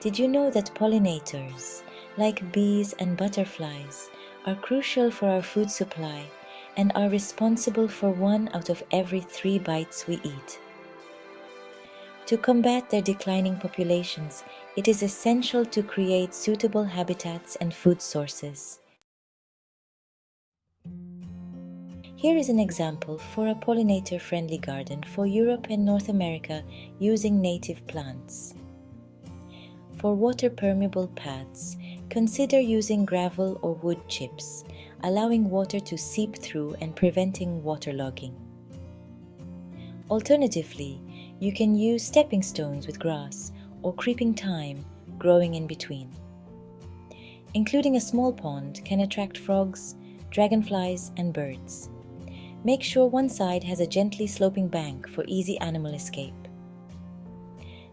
Did you know that pollinators, like bees and butterflies, are crucial for our food supply and are responsible for 1 out of every 3 bites we eat? To combat their declining populations, it is essential to create suitable habitats and food sources. Here is an example for a pollinator-friendly garden for Europe and North America using native plants. For water-permeable paths, consider using gravel or wood chips, allowing water to seep through and preventing waterlogging. Alternatively, you can use stepping stones with grass or creeping thyme growing in between. Including a small pond can attract frogs, dragonflies, and birds. Make sure one side has a gently sloping bank for easy animal escape.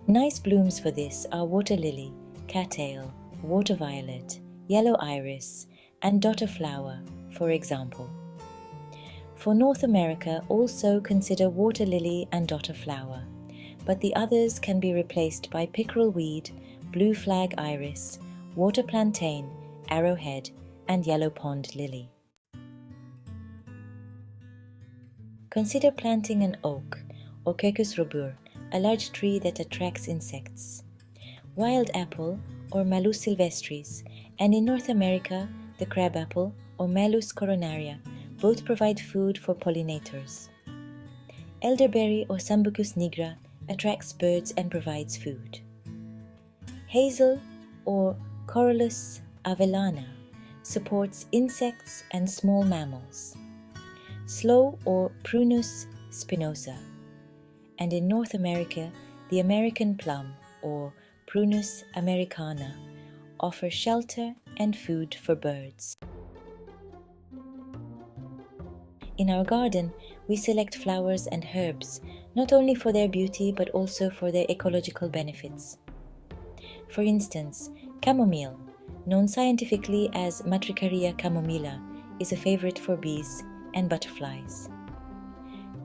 Nice blooms for this are water lily, cattail, waterviolet, yellow iris, and dotterflower, for example. For North America, also consider water lily and dotterflower, but the others can be replaced by pickerelweed, blue flag iris, water plantain, arrowhead, and yellow pond lily. Consider planting an oak or Quercus robur, a large tree that attracts insects, wild apple or Malus sylvestris, and in North America, the crabapple or Malus coronaria, both provide food for pollinators. Elderberry or Sambucus nigra attracts birds and provides food. Hazel or Corylus avellana supports insects and small mammals. Sloe or Prunus spinosa, and in North America, the American plum or Prunus americana offers shelter and food for birds. In our garden, we select flowers and herbs not only for their beauty but also for their ecological benefits. For instance, chamomile, known scientifically as Matricaria chamomilla, is a favorite for bees and butterflies.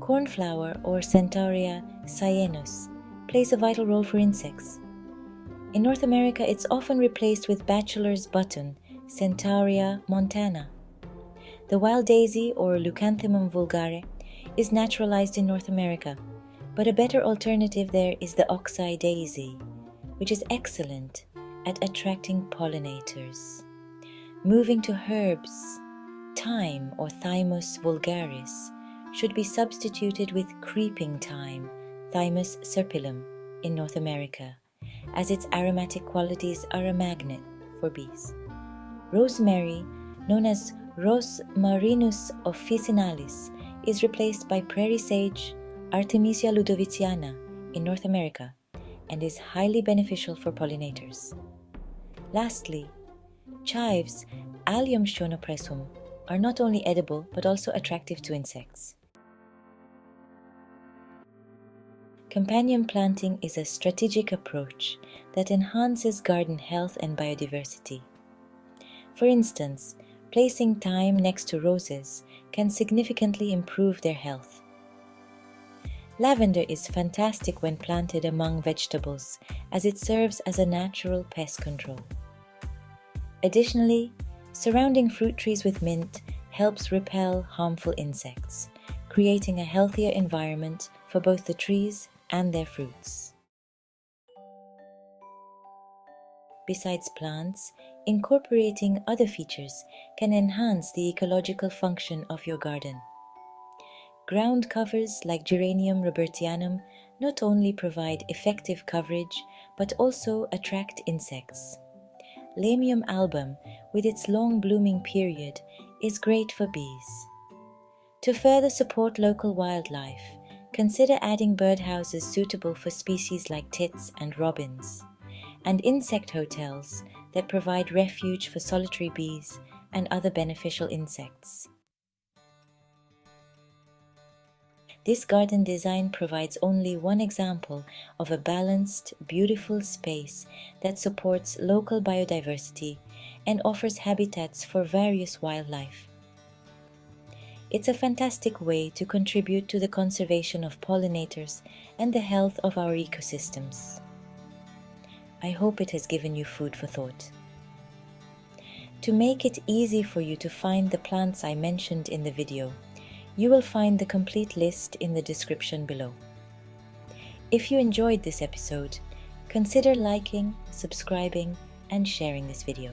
Cornflower or Centaurea cyanus plays a vital role for insects. In North America, it's often replaced with bachelor's button, Centaurea montana. The wild daisy or Leucanthemum vulgare is naturalized in North America, but a better alternative there is the oxeye daisy, which is excellent at attracting pollinators. Moving to herbs, thyme or Thymus vulgaris should be substituted with creeping thyme, Thymus serpyllum, in North America, as its aromatic qualities are a magnet for bees. Rosemary, known as Rosmarinus officinalis, is replaced by prairie sage, Artemisia ludoviciana, in North America, and is highly beneficial for pollinators. Lastly, chives, Allium schoenopressum, are not only edible but also attractive to insects. Companion planting is a strategic approach that enhances garden health and biodiversity. For instance, placing thyme next to roses can significantly improve their health. Lavender is fantastic when planted among vegetables, as it serves as a natural pest control. Additionally, surrounding fruit trees with mint helps repel harmful insects, creating a healthier environment for both the trees and their fruits. Besides plants, incorporating other features can enhance the ecological function of your garden. Ground covers like Geranium robertianum not only provide effective coverage but also attract insects. Lamium album, with its long blooming period, is great for bees. To further support local wildlife, consider adding birdhouses suitable for species like tits and robins, and insect hotels that provide refuge for solitary bees and other beneficial insects. This garden design provides only one example of a balanced, beautiful space that supports local biodiversity and offers habitats for various wildlife. It's a fantastic way to contribute to the conservation of pollinators and the health of our ecosystems. I hope it has given you food for thought. To make it easy for you to find the plants I mentioned in the video, you will find the complete list in the description below. If you enjoyed this episode, consider liking, subscribing, and sharing this video.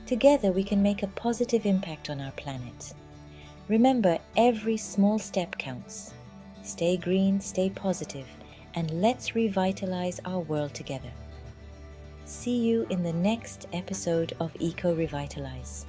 Together we can make a positive impact on our planet. Remember, every small step counts. Stay green, stay positive, and let's revitalize our world together. See you in the next episode of Eco Revitalize.